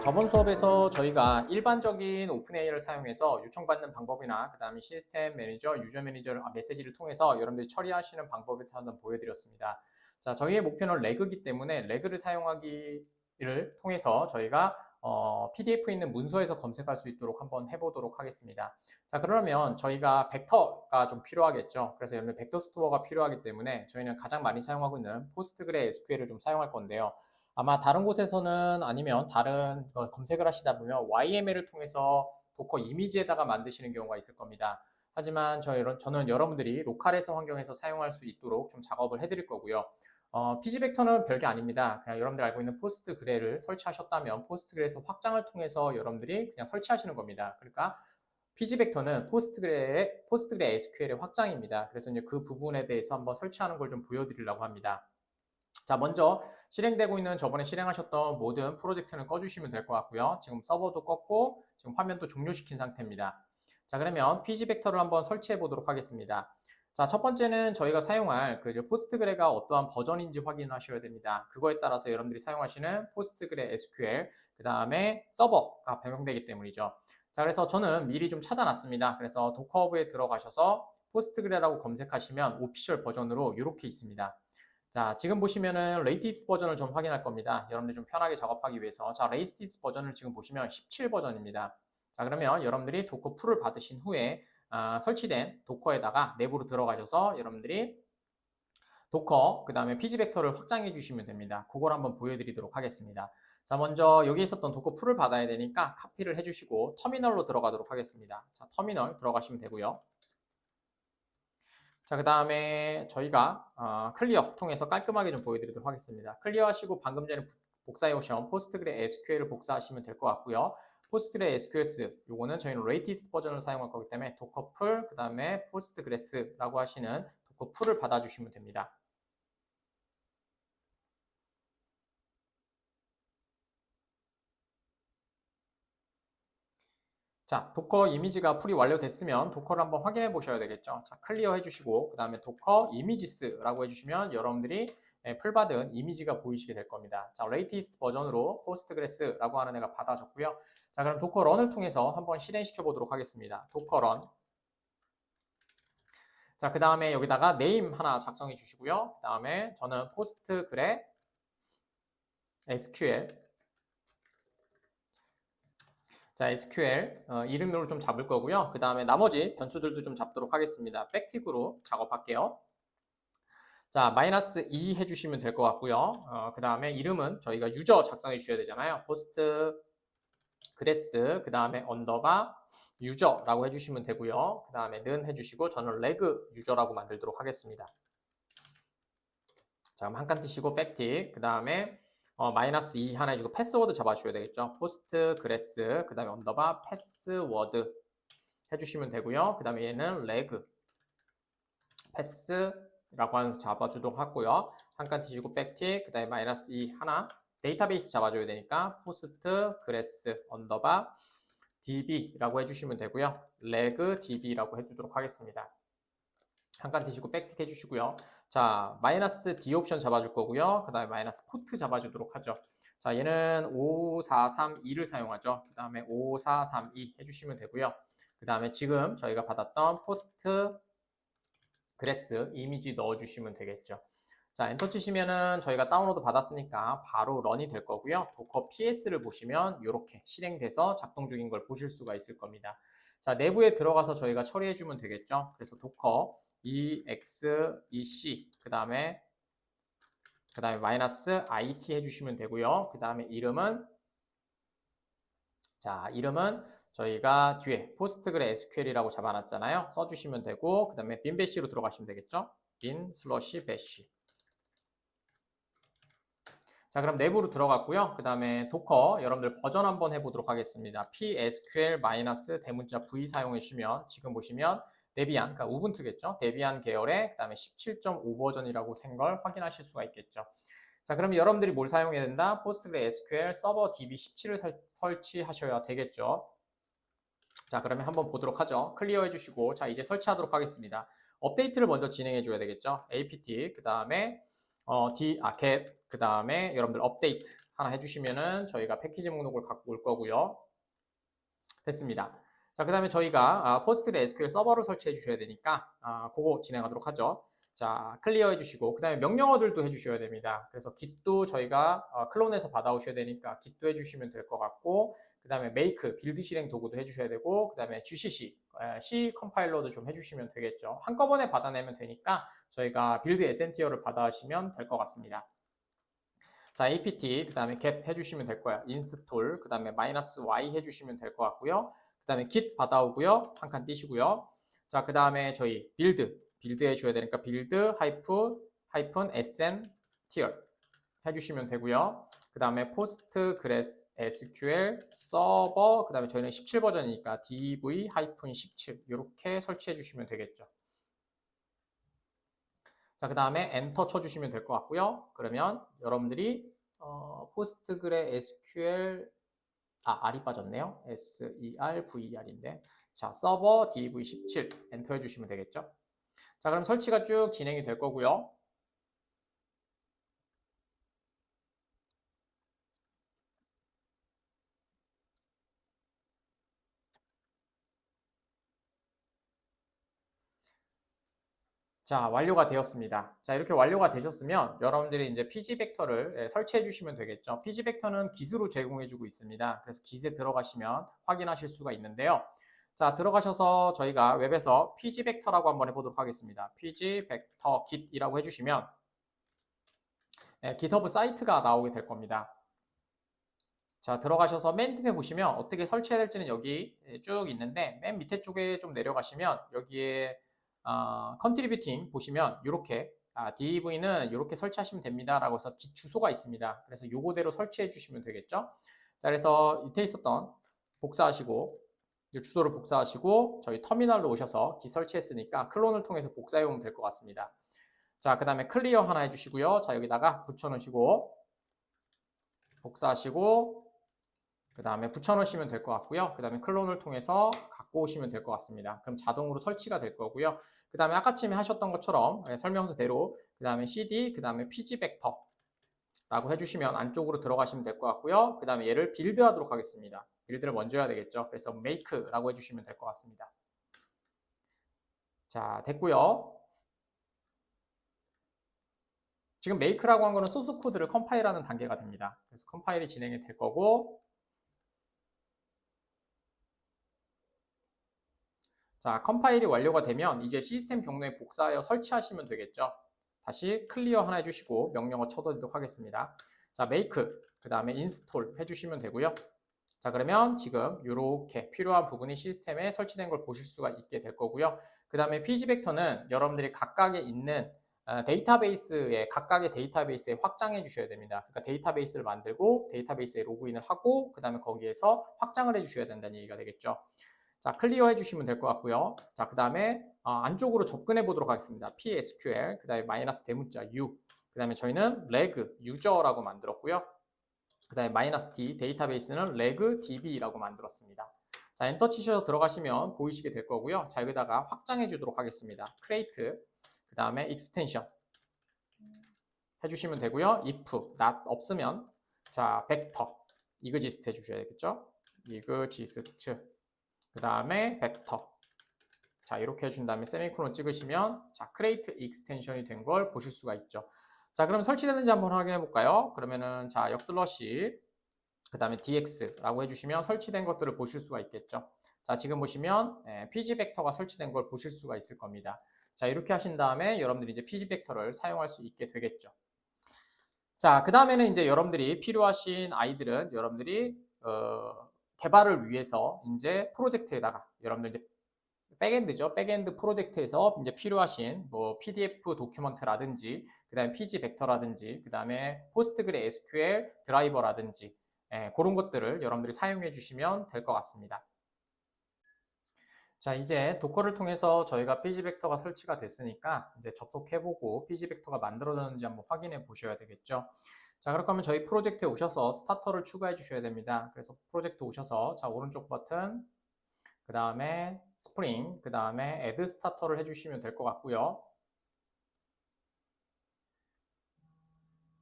저번 수업에서 저희가 일반적인 오픈AI를 사용해서 요청받는 방법이나 그 다음에 시스템 매니저, 유저 매니저 메시지를 통해서 여러분들이 처리하시는 방법에 대해서 한번 보여드렸습니다. 자, 저희의 목표는 레그이기 때문에 레그를 사용하기를 통해서 저희가 PDF에 있는 문서에서 검색할 수 있도록 한번 해보도록 하겠습니다. 자, 그러면 저희가 벡터가 좀 필요하겠죠. 그래서 여러분 벡터 스토어가 필요하기 때문에 저희는 가장 많이 사용하고 있는 포스트그레 SQL을 좀 사용할 건데요. 아마 다른 곳에서는 아니면 다른 검색을 하시다 보면 YML을 통해서 도커 이미지에다가 만드시는 경우가 있을 겁니다. 하지만 저는 여러분들이 로컬에서 환경에서 사용할 수 있도록 좀 작업을 해드릴 거고요. 피지벡터는 별게 아닙니다. 그냥 여러분들 알고 있는 포스트그레를 설치하셨다면 포스트그레에서 확장을 통해서 여러분들이 그냥 설치하시는 겁니다. 그러니까 피지벡터는 포스트그레 SQL의 확장입니다. 그래서 이제 그 부분에 대해서 한번 설치하는 걸 좀 보여드리려고 합니다. 자, 먼저 실행되고 있는 저번에 실행하셨던 모든 프로젝트는 꺼주시면 될 것 같고요. 지금 서버도 껐고 지금 화면도 종료시킨 상태입니다. 자, 그러면 피지벡터를 한번 설치해 보도록 하겠습니다. 자, 첫 번째는 저희가 사용할 포스트그레가 어떠한 버전인지 확인하셔야 됩니다. 그거에 따라서 여러분들이 사용하시는 포스트그레 SQL, 그 다음에 서버가 변경되기 때문이죠. 자, 그래서 저는 미리 좀 찾아놨습니다. 그래서 도커허브에 들어가셔서 포스트그레라고 검색하시면 오피셜 버전으로 이렇게 있습니다. 자, 지금 보시면은 레이티스트 버전을 좀 확인할 겁니다. 여러분들 좀 편하게 작업하기 위해서. 자, 레이티스트 버전을 지금 보시면 17 버전입니다. 자, 그러면 여러분들이 도커 풀을 받으신 후에 설치된 도커에다가 내부로 들어가셔서 여러분들이 도커, 그 다음에 피지벡터를 확장해 주시면 됩니다. 그걸 한번 보여드리도록 하겠습니다. 자, 먼저 여기 있었던 도커 풀을 받아야 되니까 카피를 해주시고 터미널로 들어가도록 하겠습니다. 자, 터미널 들어가시면 되고요. 자, 그 다음에 저희가 클리어 통해서 깔끔하게 좀 보여드리도록 하겠습니다. 클리어 하시고 방금 전에 복사해 오신 포스트그레 SQL을 복사하시면 될 것 같고요. 포스트그레 SQS, 요거는 저희는 레이티스트 버전을 사용할 거기 때문에 도커 풀, 그 다음에 포스트그레스라고 하시는 도커 풀을 받아주시면 됩니다. 자, 도커 이미지가 풀이 완료됐으면 도커를 한번 확인해 보셔야 되겠죠. 자, 클리어 해주시고 그 다음에 도커 이미지스라고 해주시면 여러분들이 풀 받은 이미지가 보이시게 될 겁니다. 자, 레이티스트 버전으로 포스트그레스라고 하는 애가 받아졌고요. 자, 그럼 도커 런을 통해서 한번 실행시켜 보도록 하겠습니다. 도커 런. 자, 그 다음에 여기다가 네임 하나 작성해 주시고요. 그 다음에 저는 포스트그레 SQL 자, SQL 이름으로 좀 잡을 거고요. 그 다음에 나머지 변수들도 좀 잡도록 하겠습니다. 백틱으로 작업할게요. 자, -2 해주시면 될 것 같고요. 그 다음에 이름은 저희가 유저 작성해 주셔야 되잖아요. 포스트 그레스, 그 다음에 언더바 유저라고 해주시면 되고요. 그 다음에 는 해주시고 저는 레그 유저라고 만들도록 하겠습니다. 자, 그럼 한 칸 뜨시고 백틱, 그 다음에 -2 하나 해주고 패스워드 잡아주셔야 되겠죠. 포스트 그레스, 그 다음에 언더바 패스워드 해주시면 되고요. 그 다음에 얘는 레그 패스라고 하면서 잡아주도록 하고요. 한 칸 뜨시고 백틱, 그 다음에 -2 하나 데이터베이스 잡아줘야 되니까 포스트 그레스 언더바 db라고 해주시면 되고요. 레그 db라고 해주도록 하겠습니다. 한 칸 뜨시고 백틱 해주시고요. 자, -d 옵션 잡아줄 거고요. 그 다음에 -포트 잡아주도록 하죠. 자, 얘는 5432를 사용하죠. 그 다음에 5432 해주시면 되고요. 그 다음에 지금 저희가 받았던 포스트 그레스 이미지 넣어주시면 되겠죠. 자, 엔터 치시면은 저희가 다운로드 받았으니까 바로 런이 될 거고요. 도커 PS를 보시면 이렇게 실행돼서 작동 중인 걸 보실 수가 있을 겁니다. 자, 내부에 들어가서 저희가 처리해주면 되겠죠. 그래서 도커 EXEC 그 다음에 -IT 해주시면 되고요. 그 다음에 이름은 저희가 뒤에 포스트그레 SQL이라고 잡아놨잖아요. 써주시면 되고 그 다음에 bin bash로 들어가시면 되겠죠. bin /bash 자, 그럼 내부로 들어갔고요. 그 다음에 도커 여러분들 버전 한번 해보도록 하겠습니다. PSQL- 대문자 V 사용해 주시면 지금 보시면 데비안, 그러니까 우분투겠죠. 데비안 계열의 그 다음에 17.5 버전이라고 된 걸 확인하실 수가 있겠죠. 자, 그럼 여러분들이 뭘 사용해야 된다? 포스트그레 SQL 서버 DB17을 설치하셔야 되겠죠. 자, 그러면 한번 보도록 하죠. 클리어 해주시고 자, 이제 설치하도록 하겠습니다. 업데이트를 먼저 진행해 줘야 되겠죠. apt 그 다음에 get 그 다음에 여러분들 업데이트 하나 해주시면은 저희가 패키지 목록을 갖고 올 거고요. 됐습니다. 자, 그 다음에 저희가 포스트그레 SQL 서버를 설치해 주셔야 되니까 그거 진행하도록 하죠. 자, 클리어 해주시고 그 다음에 명령어들도 해주셔야 됩니다. 그래서 git도 저희가 클론에서 받아오셔야 되니까 git도 해주시면 될 것 같고 그 다음에 make, 빌드 실행 도구도 해주셔야 되고 그 다음에 gcc, C 컴파일러도 좀 해주시면 되겠죠. 한꺼번에 받아내면 되니까 저희가 빌드 에센티어를 받아하시면 될 것 같습니다. 자, apt, 그 다음에 get 해주시면 될 거야. install, 그 다음에 -y 해주시면 될 것 같고요. 그 다음에 git 받아오고요. 한 칸 띄시고요. 자, 그 다음에 저희 빌드 해줘야 되니까 빌드 하이픈 sn tier 해주시면 되고요. 그 다음에 postgres SQL 서버, 그 다음에 저희는 17 버전이니까 dv-17 이렇게 설치해 주시면 되겠죠. 자, 그 다음에 엔터 쳐주시면 될 것 같고요. 그러면 여러분들이 포스트그레 SQL R이 빠졌네요. SERVER인데 자, 서버 dv17 엔터 해주시면 되겠죠. 자, 그럼 설치가 쭉 진행이 될 거고요. 자, 완료가 되었습니다. 자, 이렇게 완료가 되셨으면 여러분들이 이제 PG 벡터를 설치해 주시면 되겠죠. PG 벡터는 깃으로 제공해 주고 있습니다. 그래서 깃에 들어가시면 확인하실 수가 있는데요. 자, 들어가셔서 저희가 웹에서 PG 벡터라고 한번 해보도록 하겠습니다. PG 벡터 깃이라고 해주시면 GitHub 사이트가 나오게 될 겁니다. 자, 들어가셔서 맨 뒤에 보시면 어떻게 설치해야 될지는 여기 쭉 있는데 맨 밑에 쪽에 좀 내려가시면 여기에 컨트리뷰팅 보시면 이렇게 DEV는 이렇게 설치하시면 됩니다 라고 해서 깃 주소가 있습니다. 그래서 요거대로 설치해 주시면 되겠죠. 자, 그래서 밑에 있었던 복사하시고 주소를 복사하시고 저희 터미널로 오셔서 깃 설치했으니까 클론을 통해서 복사해 오면 될 것 같습니다. 자, 그 다음에 클리어 하나 해주시고요. 자, 여기다가 붙여놓으시고 복사하시고 그 다음에 붙여놓으시면 될 것 같고요. 그 다음에 클론을 통해서 갖고 오시면 될 것 같습니다. 그럼 자동으로 설치가 될 거고요. 그 다음에 아까쯤에 하셨던 것처럼 설명서대로 그 다음에 cd, 그 다음에 pg 벡터 라고 해주시면 안쪽으로 들어가시면 될 것 같고요. 그 다음에 얘를 빌드 하도록 하겠습니다. 빌드를 먼저 해야 되겠죠. 그래서 make라고 해주시면 될 것 같습니다. 자, 됐고요. 지금 make라고 한 거는 소스 코드를 컴파일하는 단계가 됩니다. 그래서 컴파일이 진행이 될 거고 자, 컴파일이 완료가 되면 이제 시스템 경로에 복사하여 설치하시면 되겠죠. 다시 클리어 하나 해주시고 명령어 쳐드리도록 하겠습니다. 자, make, 그 다음에 install 해주시면 되고요. 자, 그러면 지금 이렇게 필요한 부분이 시스템에 설치된 걸 보실 수가 있게 될 거고요. 그 다음에 PG 벡터는 여러분들이 각각에 있는 데이터베이스에 각각의 데이터베이스에 확장해 주셔야 됩니다. 그러니까 데이터베이스를 만들고 데이터베이스에 로그인을 하고 그 다음에 거기에서 확장을 해 주셔야 된다는 얘기가 되겠죠. 자, 클리어 해주시면 될 것 같고요. 자, 그 다음에 안쪽으로 접근해 보도록 하겠습니다. PSQL, 그 다음에 마이너스 대문자 U, 그 다음에 저희는 reg 유저라고 만들었고요. 그 다음에 마이너스 D, 데이터베이스는 reg DB라고 만들었습니다. 자, 엔터 치셔서 들어가시면 보이시게 될 거고요. 자, 여기다가 확장해 주도록 하겠습니다. create, 그 다음에 extension 해주시면 되고요. if, not 없으면 자, vector, exist 해주셔야 되겠죠. exist 그 다음에 벡터 자, 이렇게 해준 다음에 세미콜론 찍으시면 자, create extension이 된 걸 보실 수가 있죠. 자, 그럼 설치되는지 한번 확인해 볼까요? 그러면은 자, 역슬러시 그 다음에 dx라고 해주시면 설치된 것들을 보실 수가 있겠죠. 자, 지금 보시면 pg 벡터가 설치된 걸 보실 수가 있을 겁니다. 자, 이렇게 하신 다음에 여러분들이 이제 pg 벡터를 사용할 수 있게 되겠죠. 자, 그 다음에는 이제 여러분들이 필요하신 아이들은 여러분들이 개발을 위해서 이제 프로젝트에다가 여러분들 이제 백엔드죠. 백엔드 프로젝트에서 이제 필요하신 뭐 PDF 도큐먼트라든지 그다음에 PG 벡터라든지 그다음에 포스트그레 SQL 드라이버라든지 그런 것들을 여러분들이 사용해 주시면 될 것 같습니다. 자, 이제 도커를 통해서 저희가 PG 벡터가 설치가 됐으니까 이제 접속해보고 PG 벡터가 만들어졌는지 한번 확인해 보셔야 되겠죠. 자, 그럴 거면 저희 프로젝트에 오셔서 스타터를 추가해 주셔야 됩니다. 그래서 프로젝트 오셔서 자, 오른쪽 버튼, 그 다음에 스프링, 그 다음에 add 스타터를 해주시면 될 것 같고요.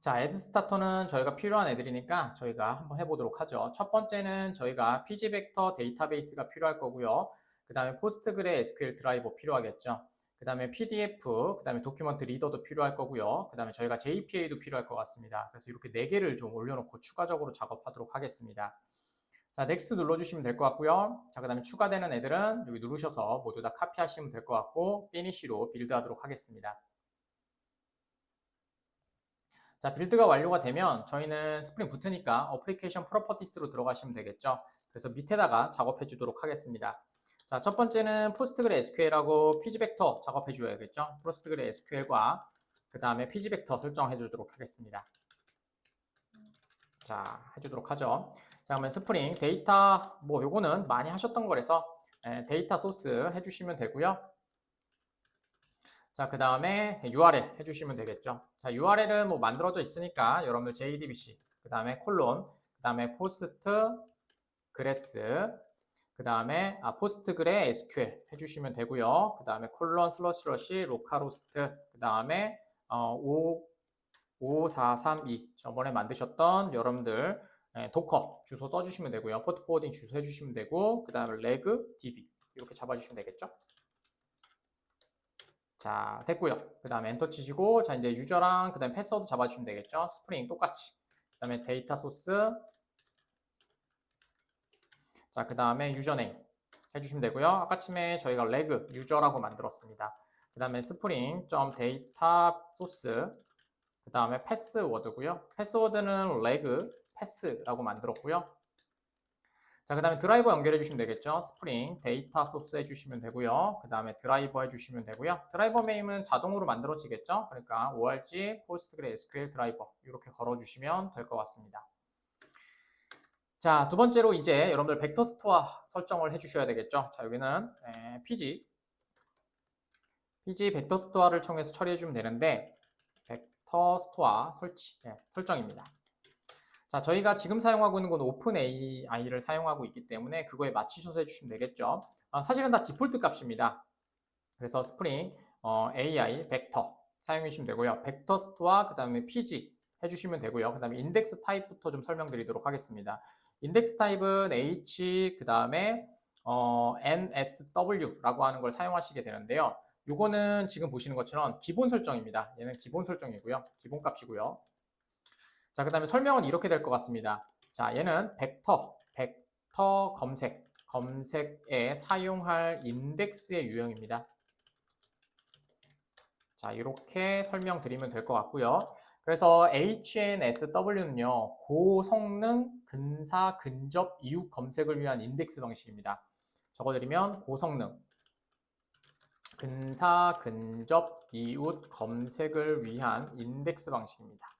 자, 애드 스타터는 저희가 필요한 애들이니까 저희가 한번 해보도록 하죠. 첫 번째는 저희가 PG 벡터 데이터베이스가 필요할 거고요. 그 다음에 포스트그레 SQL 드라이버 필요하겠죠. 그 다음에 PDF, 그 다음에 도큐먼트 리더도 필요할 거고요. 그 다음에 저희가 JPA도 필요할 것 같습니다. 그래서 이렇게 4개를 좀 올려놓고 추가적으로 작업하도록 하겠습니다. 자, 넥스트 눌러주시면 될 것 같고요. 자, 그 다음에 추가되는 애들은 여기 누르셔서 모두 다 카피하시면 될 것 같고 피니쉬로 빌드하도록 하겠습니다. 자, 빌드가 완료가 되면 저희는 스프링 부트니까 어플리케이션 프로퍼티스로 들어가시면 되겠죠. 그래서 밑에다가 작업해 주도록 하겠습니다. 자, 첫 번째는 포스트그레 SQL하고 PG벡터 작업해 줘야겠죠. 포스트그레 SQL과 그 다음에 PG벡터 설정해 주도록 하겠습니다. 자, 해주도록 하죠. 자, 그러면 스프링 데이터 뭐 요거는 많이 하셨던 거라서 데이터 소스 해주시면 되고요. 자, 그 다음에 URL 해주시면 되겠죠. 자, URL은 뭐 만들어져 있으니까 여러분들 JDBC, 그 다음에 콜론, 그 다음에 포스트 그레스, 그 다음에 포스트그레 SQL 해주시면 되고요. 그 다음에 콜론 슬러시 로컬호스트, 그 다음에 5432 저번에 만드셨던 여러분들 도커 주소 써주시면 되고요. 포트 포워딩 주소 해주시면 되고, 그 다음에 레그 db 이렇게 잡아주시면 되겠죠. 자, 됐고요. 그 다음에 엔터 치시고, 자, 이제 유저랑 그 다음에 패스워드 잡아주시면 되겠죠. 스프링 똑같이. 그 다음에 데이터 소스. 자, 그 다음에 유저네임 해주시면 되고요. 아까쯤에 저희가 레그 유저라고 만들었습니다. 그 다음에 스프링 데이터 소스. 그 다음에 패스워드고요. 패스워드는 레그 패스라고 만들었고요. 자, 그 다음에 드라이버 연결해 주시면 되겠죠. 스프링 데이터 소스 해주시면 되고요. 그 다음에 드라이버 해주시면 되고요. 드라이버 네임은 자동으로 만들어지겠죠. 그러니까 org 포스트그레 SQL 드라이버 이렇게 걸어주시면 될 것 같습니다. 자, 두 번째로 이제 여러분들 벡터 스토어 설정을 해주셔야 되겠죠. 자, 여기는 PG 벡터 스토어를 통해서 처리해주면 되는데 벡터 스토어 설정입니다. 자, 저희가 지금 사용하고 있는 건 오픈 AI를 사용하고 있기 때문에 그거에 맞추셔서 해주시면 되겠죠. 사실은 다 디폴트 값입니다. 그래서 스프링 AI 벡터 사용해 주시면 되고요. 벡터 스토어 그 다음에 PG 해주시면 되고요. 그 다음에 인덱스 타입부터 좀 설명드리도록 하겠습니다. 인덱스 타입은 H 그 다음에 NSW라고 하는 걸 사용하시게 되는데요. 요거는 지금 보시는 것처럼 기본 설정입니다. 얘는 기본 설정이고요. 기본 값이고요. 자, 그 다음에 설명은 이렇게 될 것 같습니다. 자, 얘는 벡터 검색에 사용할 인덱스의 유형입니다. 자, 이렇게 설명드리면 될 것 같고요. 그래서 HNSW는요, 고성능 근사 근접 이웃 검색을 위한 인덱스 방식입니다. 적어드리면 고성능 근사 근접 이웃 검색을 위한 인덱스 방식입니다.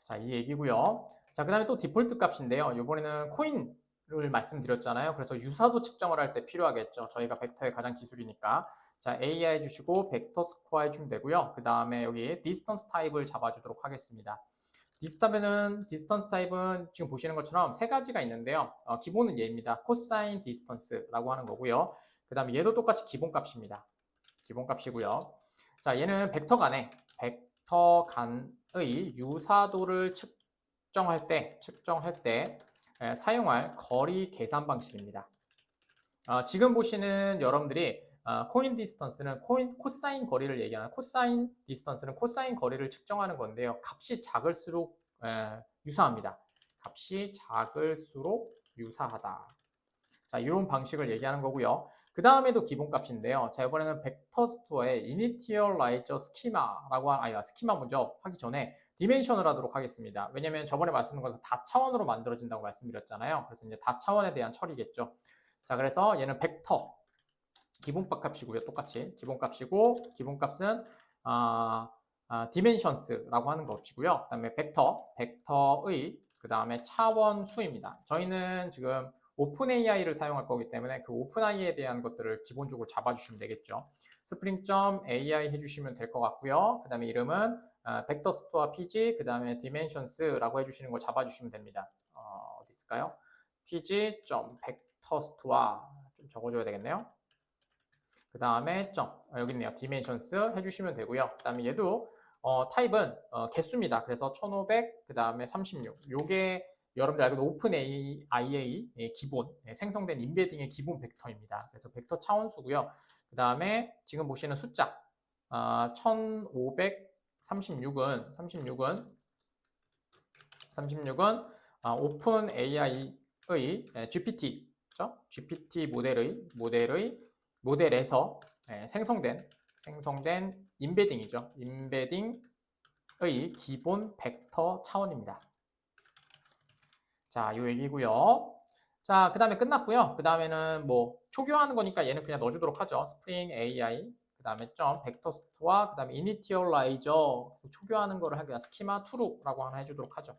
자, 이 얘기고요. 자, 그 다음에 또 디폴트 값인데요. 이번에는 코인을 말씀드렸잖아요. 그래서 유사도 측정을 할 때 필요하겠죠. 저희가 벡터의 가장 기술이니까. 자, AI 해주시고 벡터 스코어 해주면 되고요. 그 다음에 여기 디스턴스 타입을 잡아주도록 하겠습니다. 디스턴스 타입은 지금 보시는 것처럼 세 가지가 있는데요. 기본은 얘입니다. 코사인 디스턴스라고 하는 거고요. 그 다음에 얘도 똑같이 기본 값입니다. 기본 값이고요. 자, 얘는 벡터 간의 유사도를 측정할 때 사용할 거리 계산 방식입니다. 지금 보시는 여러분들이 코인 디스턴스는 코사인 거리를 얘기하는 코사인 디스턴스는 코사인 거리를 측정하는 건데요. 값이 작을수록 유사합니다. 값이 작을수록 유사하다. 자, 이런 방식을 얘기하는 거고요. 그 다음에도 기본값인데요. 자, 이번에는 벡터 스토어에 initialize 스키마 먼저 하기 전에 디멘션을 하도록 하겠습니다. 왜냐면 저번에 말씀드린 것은 다차원으로 만들어진다고 말씀드렸잖아요. 그래서 이제 다차원에 대한 처리겠죠. 자, 그래서 얘는 벡터 기본값이고요. 똑같이 기본값이고 기본값은 디멘션스라고 하는 것이고요. 그 다음에 벡터의 그 다음에 차원 수입니다. 저희는 지금 오픈 AI를 사용할 거기 때문에 그 오픈 AI에 대한 것들을 기본적으로 잡아주시면 되겠죠. spring.ai 해주시면 될 것 같고요. 그 다음에 이름은 벡터 스토어 PG, 그 다음에 디멘션스라고 해주시는 걸 잡아주시면 됩니다. 어디 있을까요? PG.벡터 스토어 좀 적어줘야 되겠네요. 그 다음에 여기 있네요. 디멘션스 해주시면 되고요. 그 다음에 얘도 타입은 개수입니다. 그래서 1500, 그 다음에 36. 요게 여러분들 알고 있는 오픈 IA 기본 생성된 임베딩의 기본 벡터입니다. 그래서 벡터 차원수고요. 그 다음에 지금 보시는 숫자 1536은 오픈 AI의 GPT 모델에서 생성된 임베딩이죠. 임베딩의 기본 벡터 차원입니다. 자, 요 얘기고요. 자, 그 다음에 끝났고요. 그 다음에는 뭐 초기화하는 거니까 얘는 그냥 넣어주도록 하죠. 스프링 AI, 그 다음에 점 벡터 스토어, 그 다음에 이니티얼라이저 초기화하는 거를 하기가 스키마 true라고 하나 해주도록 하죠.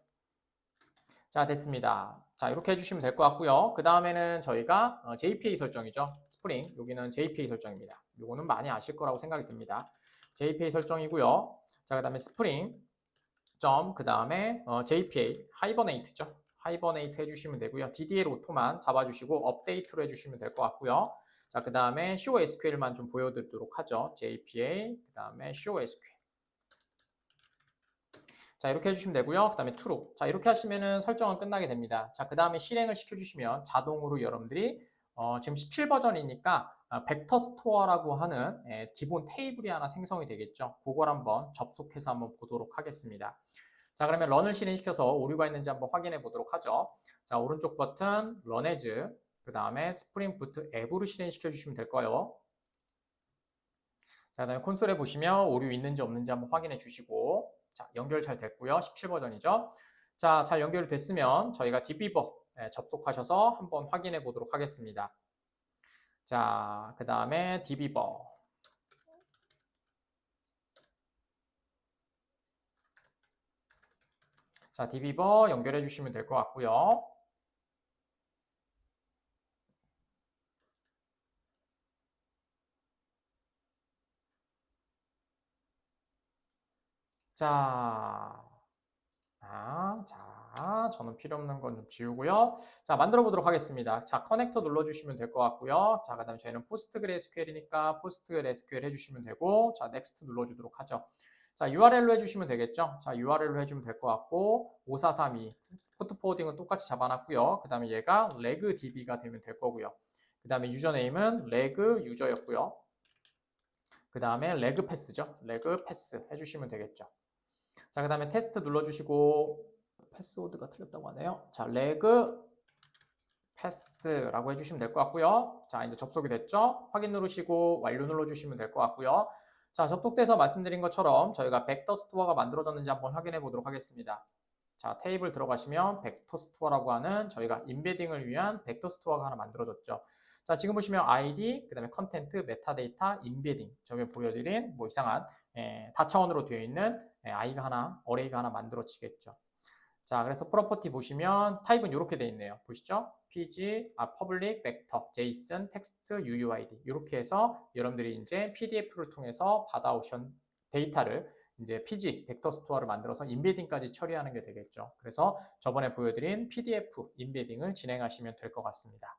자, 됐습니다. 자, 이렇게 해주시면 될 것 같고요. 그 다음에는 저희가 JPA 설정이죠. 스프링, 여기는 JPA 설정입니다. 요거는 많이 아실 거라고 생각이 듭니다. JPA 설정이고요. 자, 그 다음에 스프링, 그 다음에 JPA, 하이버네이트죠. 하이버네이트 해주시면 되고요. DDL 오토만 잡아주시고 업데이트로 해주시면 될 것 같고요. 자, 그 다음에 show SQL만 좀 보여드리도록 하죠. JPA, 그 다음에 show SQL. 자, 이렇게 해주시면 되고요. 그 다음에 true. 자, 이렇게 하시면은 설정은 끝나게 됩니다. 자, 그 다음에 실행을 시켜주시면 자동으로 여러분들이 지금 17 버전이니까 벡터 스토어라고 하는 기본 테이블이 하나 생성이 되겠죠. 그걸 한번 접속해서 한번 보도록 하겠습니다. 자, 그러면 런을 실행시켜서 오류가 있는지 한번 확인해 보도록 하죠. 자, 오른쪽 버튼 run as, 그 다음에 스프링 부트 앱으로 실행시켜 주시면 될 거예요. 자, 그 다음에 콘솔에 보시면 오류 있는지 없는지 한번 확인해 주시고, 자, 연결 잘 됐고요. 17 버전이죠. 자, 잘 연결이 됐으면 저희가 DB버 접속하셔서 한번 확인해 보도록 하겠습니다. 자, 그 다음에 DB버. 자, DB버 연결해 주시면 될 것 같고요. 저는 필요 없는 건 좀 지우고요. 자, 만들어 보도록 하겠습니다. 자, 커넥터 눌러주시면 될 것 같고요. 자, 그 다음에 저희는 포스트그레스QL이니까 포스트그레스QL 해주시면 되고, 자, 넥스트 눌러주도록 하죠. 자, URL로 해주시면 되겠죠. 자, URL로 해주면 될 것 같고, 5432 포트 포워딩은 똑같이 잡아놨고요. 그 다음에 얘가 legDB가 되면 될 거고요. 그 다음에 유저네임은 leg유저였고요. 그 다음에 legpass죠. legpass 해주시면 되겠죠. 자, 그 다음에 테스트 눌러주시고, 패스워드가 틀렸다고 하네요. 자, legpass라고 해주시면 될 것 같고요. 자, 이제 접속이 됐죠? 확인 누르시고 완료 눌러주시면 될 것 같고요. 자, 접속돼서 말씀드린 것처럼 저희가 벡터 스토어가 만들어졌는지 한번 확인해 보도록 하겠습니다. 자, 테이블 들어가시면 벡터 스토어라고 하는 저희가 임베딩을 위한 벡터 스토어가 하나 만들어졌죠. 자, 지금 보시면 ID, 그 다음에 컨텐트, 메타데이터, 임베딩 저기 보여드린 뭐 이상한 다차원으로 되어 있는 I가 하나, 어레이가 하나 만들어지겠죠. 자, 그래서 프로퍼티 보시면 타입은 이렇게 되어 있네요. 보시죠? PG, public, vector, JSON, text, UUID 이렇게 해서 여러분들이 이제 PDF를 통해서 받아오신 데이터를 이제 PG, 벡터 스토어를 만들어서 임베딩까지 처리하는 게 되겠죠. 그래서 저번에 보여드린 PDF 임베딩을 진행하시면 될 것 같습니다.